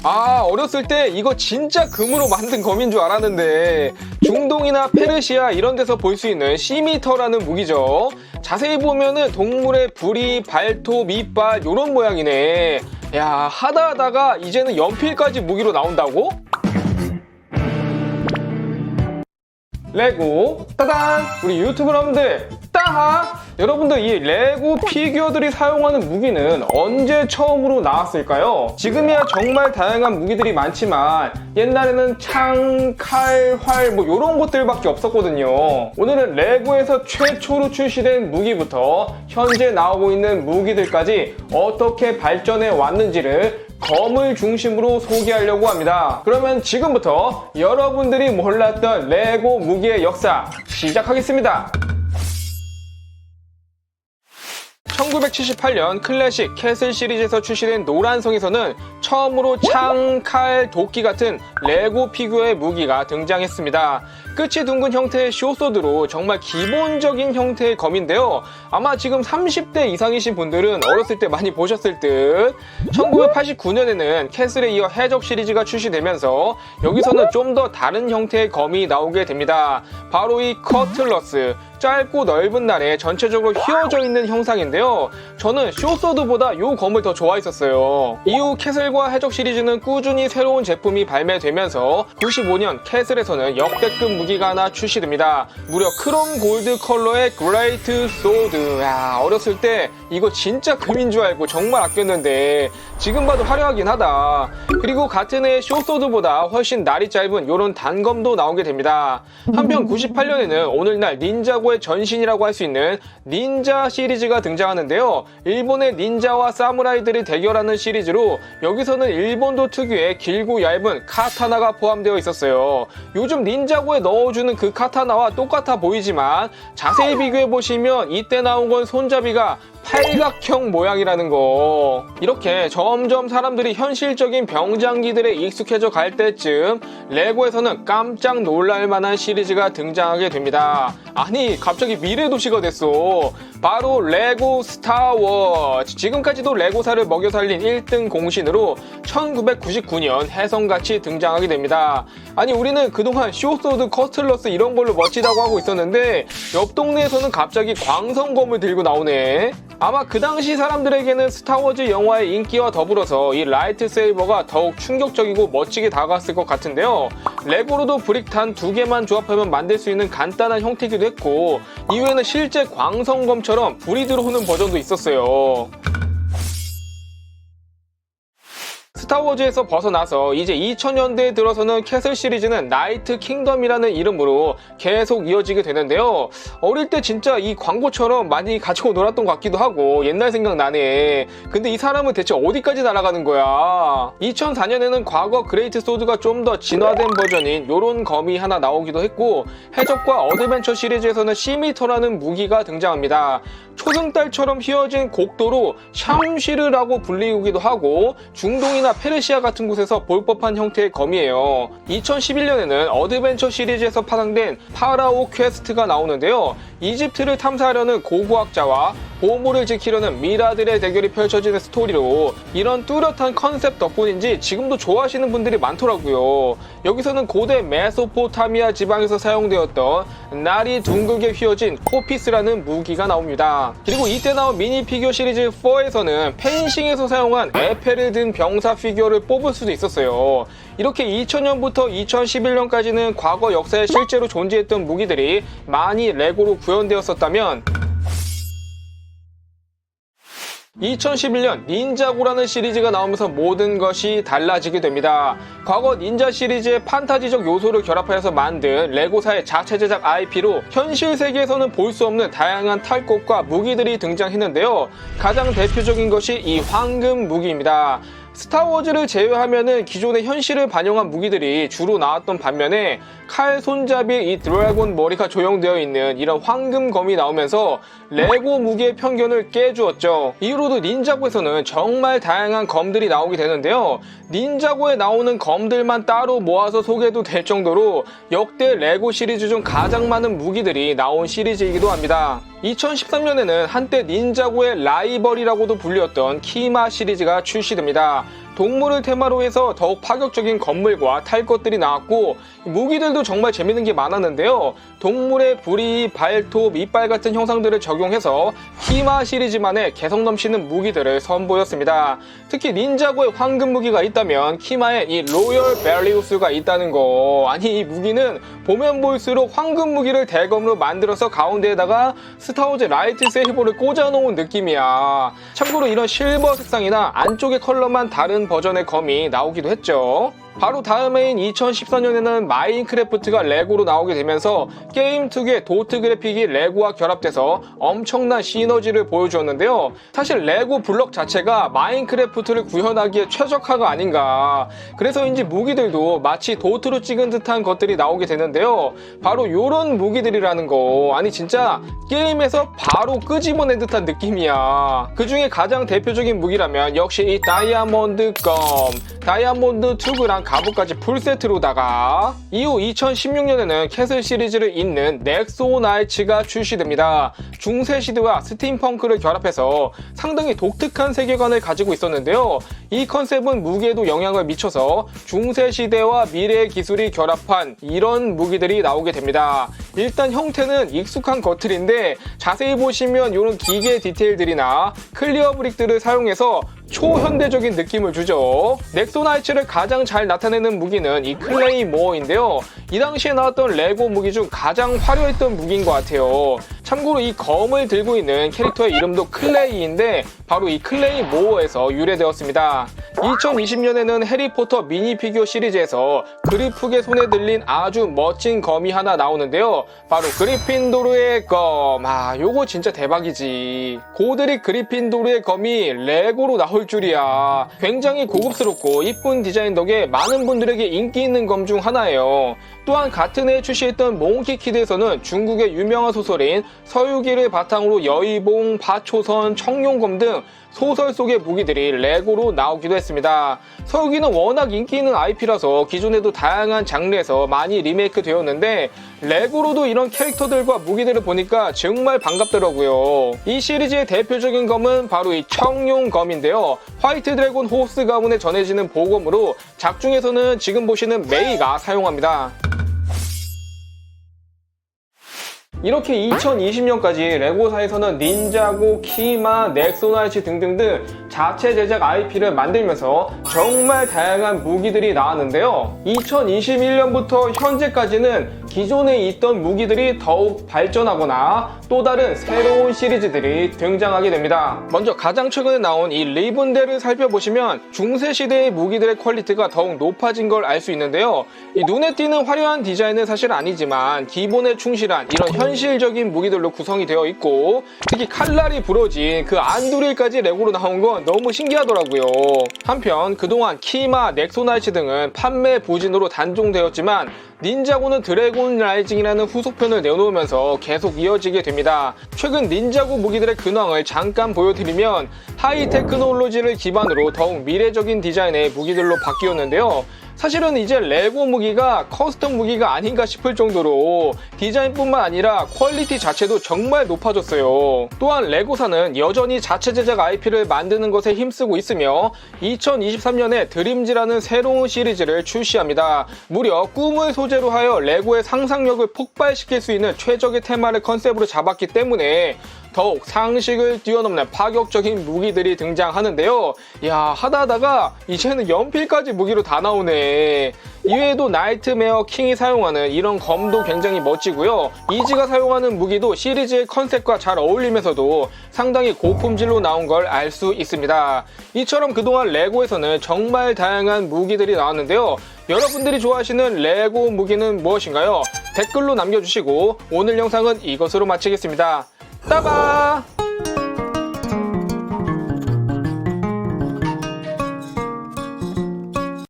어렸을 때 이거 진짜 금으로 만든 검인 줄 알았는데 중동이나 페르시아 이런 데서 볼 수 있는 시미터라는 무기죠. 자세히 보면은 동물의 부리, 발톱, 이빨 요런 모양이네. 야, 하다가 이제는 연필까지 무기로 나온다고? 레고 따단! 우리 유튜브 여러분들 따하! 여러분들 이 레고 피규어들이 사용하는 무기는 언제 처음으로 나왔을까요? 지금이야 정말 다양한 무기들이 많지만 옛날에는 창, 칼, 활 뭐 이런 것들밖에 없었거든요. 오늘은 레고에서 최초로 출시된 무기부터 현재 나오고 있는 무기들까지 어떻게 발전해 왔는지를 검을 중심으로 소개하려고 합니다. 그러면 지금부터 여러분들이 몰랐던 레고 무기의 역사 시작하겠습니다. 1978년 클래식 캐슬 시리즈에서 출시된 노란성에서는 처음으로 창, 칼, 도끼 같은 레고 피규어의 무기가 등장했습니다. 끝이 둥근 형태의 쇼소드로 정말 기본적인 형태의 검인데요. 아마 지금 30대 이상이신 분들은 어렸을 때 많이 보셨을 듯. 1989년에는 캐슬에 이어 해적 시리즈가 출시되면서 여기서는 좀 더 다른 형태의 검이 나오게 됩니다. 바로 이 커틀러스. 짧고 넓은 날에 전체적으로 휘어져 있는 형상인데요. 저는 쇼소드보다 이 검을 더 좋아했었어요. 이후 캐슬과 해적 시리즈는 꾸준히 새로운 제품이 발매되면서 95년 캐슬에서는 역대급 무기가 하나 출시됩니다. 무려 크롬 골드 컬러의 그레이트 소드. 야, 어렸을 때 이거 진짜 금인 줄 알고 정말 아꼈는데 지금 봐도 화려하긴 하다. 그리고 같은 해 쇼소드보다 훨씬 날이 짧은 이런 단검도 나오게 됩니다. 한편 98년에는 오늘날 닌자고의 전신이라고 할 수 있는 닌자 시리즈가 등장하는데요. 일본의 닌자와 사무라이들이 대결하는 시리즈로 여기서는 일본도 특유의 길고 얇은 카타나가 포함되어 있었어요. 요즘 닌자고에 넣어주는 그 카타나와 똑같아 보이지만 자세히 비교해보시면 이때 나온 건 손잡이가 팔각형 모양이라는 거. 이렇게 점점 사람들이 현실적인 병장기들에 익숙해져 갈 때쯤 레고에서는 깜짝 놀랄 만한 시리즈가 등장하게 됩니다. 아니, 갑자기 미래도시가 됐어. 바로 레고 스타워즈. 지금까지도 레고사를 먹여 살린 1등 공신으로 1999년 해성같이 등장하게 됩니다. 아니, 우리는 그동안 쇼소드, 커틀러스 이런 걸로 멋지다고 하고 있었는데 옆 동네에서는 갑자기 광선검을 들고 나오네. 아마 그 당시 사람들에게는 스타워즈 영화의 인기와 더불어서 이 라이트세이버가 더욱 충격적이고 멋지게 다가왔을 것 같은데요. 레고로도 브릭탄 2개만 조합하면 만들 수 있는 간단한 형태이기도 했고 이후에는 실제 광선검처럼 불이 들어오는 버전도 있었어요. 스타워즈에서 벗어나서 이제 2000년대에 들어서는 캐슬 시리즈는 나이트 킹덤이라는 이름으로 계속 이어지게 되는데요. 어릴 때 진짜 이 광고처럼 많이 가지고 놀았던 것 같기도 하고 옛날 생각나네. 근데 이 사람은 대체 어디까지 날아가는 거야? 2004년에는 과거 그레이트 소드가 좀 더 진화된 버전인 요런 검이 하나 나오기도 했고 해적과 어드벤처 시리즈에서는 시미터라는 무기가 등장합니다. 초승달처럼 휘어진 곡도로 샴시르라고 불리기도 하고 중동이나 페르시아 같은 곳에서 볼 법한 형태의 검이에요. 2011년에는 어드벤처 시리즈에서 파생된 파라오 퀘스트가 나오는데요. 이집트를 탐사하려는 고고학자와 보물을 지키려는 미라들의 대결이 펼쳐지는 스토리로 이런 뚜렷한 컨셉 덕분인지 지금도 좋아하시는 분들이 많더라고요. 여기서는 고대 메소포타미아 지방에서 사용되었던 날이 둥글게 휘어진 코피스라는 무기가 나옵니다. 그리고 이때 나온 미니 피규어 시리즈 4에서는 펜싱에서 사용한 에페를 든 병사 피규어를 뽑을 수도 있었어요. 이렇게 2000년부터 2011년까지는 과거 역사에 실제로 존재했던 무기들이 많이 레고로 구현되었었다면 2011년 닌자고라는 시리즈가 나오면서 모든 것이 달라지게 됩니다. 과거 닌자 시리즈의 판타지적 요소를 결합하여서 만든 레고사의 자체 제작 IP로 현실 세계에서는 볼 수 없는 다양한 탈것과 무기들이 등장했는데요. 가장 대표적인 것이 이 황금 무기입니다. 스타워즈를 제외하면은 기존의 현실을 반영한 무기들이 주로 나왔던 반면에 칼 손잡이에 이 드래곤 머리가 조형되어 있는 이런 황금검이 나오면서 레고 무기의 편견을 깨주었죠. 이후로도 닌자고에서는 정말 다양한 검들이 나오게 되는데요. 닌자고에 나오는 검들만 따로 모아서 소개해도 될 정도로 역대 레고 시리즈 중 가장 많은 무기들이 나온 시리즈이기도 합니다. 2013년에는 한때 닌자고의 라이벌이라고도 불렸던 키마 시리즈가 출시됩니다. 동물을 테마로 해서 더욱 파격적인 건물과 탈 것들이 나왔고 무기들도 정말 재밌는 게 많았는데요. 동물의 부리, 발톱, 이빨 같은 형상들을 적용해서 키마 시리즈만의 개성 넘치는 무기들을 선보였습니다. 특히 닌자고의 황금 무기가 있다면 키마에 이 로열 벨리우스가 있다는 거. 아니 이 무기는 보면 볼수록 황금 무기를 대검으로 만들어서 가운데에다가 스타워즈 라이트 세이버를 꽂아놓은 느낌이야. 참고로 이런 실버 색상이나 안쪽의 컬러만 다른 버전의 검이 나오기도 했죠. 바로 다음해인 2014년에는 마인크래프트가 레고로 나오게 되면서 게임 특유의 도트 그래픽이 레고와 결합돼서 엄청난 시너지를 보여주었는데요. 사실 레고 블럭 자체가 마인크래프트를 구현하기에 최적화가 아닌가. 그래서인지 무기들도 마치 도트로 찍은 듯한 것들이 나오게 되는데요. 바로 이런 무기들이라는 거. 아니 진짜 게임에서 바로 끄집어낸 듯한 느낌이야. 그 중에 가장 대표적인 무기라면 역시 이 다이아몬드 검. 다이아몬드 튜브랑 갑옷까지 풀세트로다가 이후 2016년에는 캐슬 시리즈를 잇는 넥소 나이츠가 출시됩니다. 중세시대와 스팀펑크를 결합해서 상당히 독특한 세계관을 가지고 있었는데요. 이 컨셉은 무기에도 영향을 미쳐서 중세시대와 미래의 기술이 결합한 이런 무기들이 나오게 됩니다. 일단 형태는 익숙한 것들인데 자세히 보시면 이런 기계 디테일들이나 클리어 브릭들을 사용해서 초현대적인 느낌을 주죠. 넥소나이츠를 가장 잘 나타내는 무기는 이 클레이모어인데요. 이 당시에 나왔던 레고 무기 중 가장 화려했던 무기인 것 같아요. 참고로 이 검을 들고 있는 캐릭터의 이름도 클레이인데 바로 이 클레이모어에서 유래되었습니다. 2020년에는 해리포터 미니피규어 시리즈에서 그리프의 손에 들린 아주 멋진 검이 하나 나오는데요. 바로 그리핀도르의 검. 요거 진짜 대박이지. 고드릭 그리핀도르의 검이 레고로 나올 줄이야. 굉장히 고급스럽고 이쁜 디자인 덕에 많은 분들에게 인기 있는 검 중 하나예요. 또한 같은 해에 출시했던 몽키키드에서는 중국의 유명한 소설인 서유기를 바탕으로 여의봉, 파초선, 청룡검 등 소설 속의 무기들이 레고로 나오기도 했습니다. 서유기는 워낙 인기 있는 IP라서 기존에도 다양한 장르에서 많이 리메이크 되었는데 레고로도 이런 캐릭터들과 무기들을 보니까 정말 반갑더라고요. 이 시리즈의 대표적인 검은 바로 이 청룡검인데요. 화이트 드래곤 호스 가문에 전해지는 보검으로 작중에서는 지금 보시는 메이가 사용합니다. 이렇게 2020년까지 레고사에서는 닌자고, 키마, 넥소나이츠 등등등 자체 제작 IP를 만들면서 정말 다양한 무기들이 나왔는데요. 2021년부터 현재까지는 기존에 있던 무기들이 더욱 발전하거나 또 다른 새로운 시리즈들이 등장하게 됩니다. 먼저 가장 최근에 나온 이 리븐데를 살펴보시면 중세시대의 무기들의 퀄리티가 더욱 높아진 걸 알 수 있는데요. 이 눈에 띄는 화려한 디자인은 사실 아니지만 기본에 충실한 이런 현실적인 무기들로 구성이 되어 있고 특히 칼날이 부러진 그 안두릴까지 레고로 나온 건 너무 신기하더라고요. 한편 그동안 키마, 넥소나이츠 등은 판매 부진으로 단종되었지만 닌자고는 드래곤 라이징이라는 후속편을 내놓으면서 계속 이어지게 됩니다. 최근 닌자고 무기들의 근황을 잠깐 보여드리면 하이 테크놀로지를 기반으로 더욱 미래적인 디자인의 무기들로 바뀌었는데요. 사실은 이제 레고 무기가 커스텀 무기가 아닌가 싶을 정도로 디자인뿐만 아니라 퀄리티 자체도 정말 높아졌어요. 또한 레고사는 여전히 자체 제작 IP를 만드는 것에 힘쓰고 있으며 2023년에 드림즈라는 새로운 시리즈를 출시합니다. 무려 꿈을 소재로 하여 레고의 상상력을 폭발시킬 수 있는 최적의 테마를 컨셉으로 잡았기 때문에 더욱 상식을 뛰어넘는 파격적인 무기들이 등장하는데요. 야, 하다하다가 이제는 연필까지 무기로 다 나오네. 이외에도 나이트메어 킹이 사용하는 이런 검도 굉장히 멋지고요. 이지가 사용하는 무기도 시리즈의 컨셉과 잘 어울리면서도 상당히 고품질로 나온 걸 알 수 있습니다. 이처럼 그동안 레고에서는 정말 다양한 무기들이 나왔는데요. 여러분들이 좋아하시는 레고 무기는 무엇인가요? 댓글로 남겨주시고 오늘 영상은 이것으로 마치겠습니다. 따바!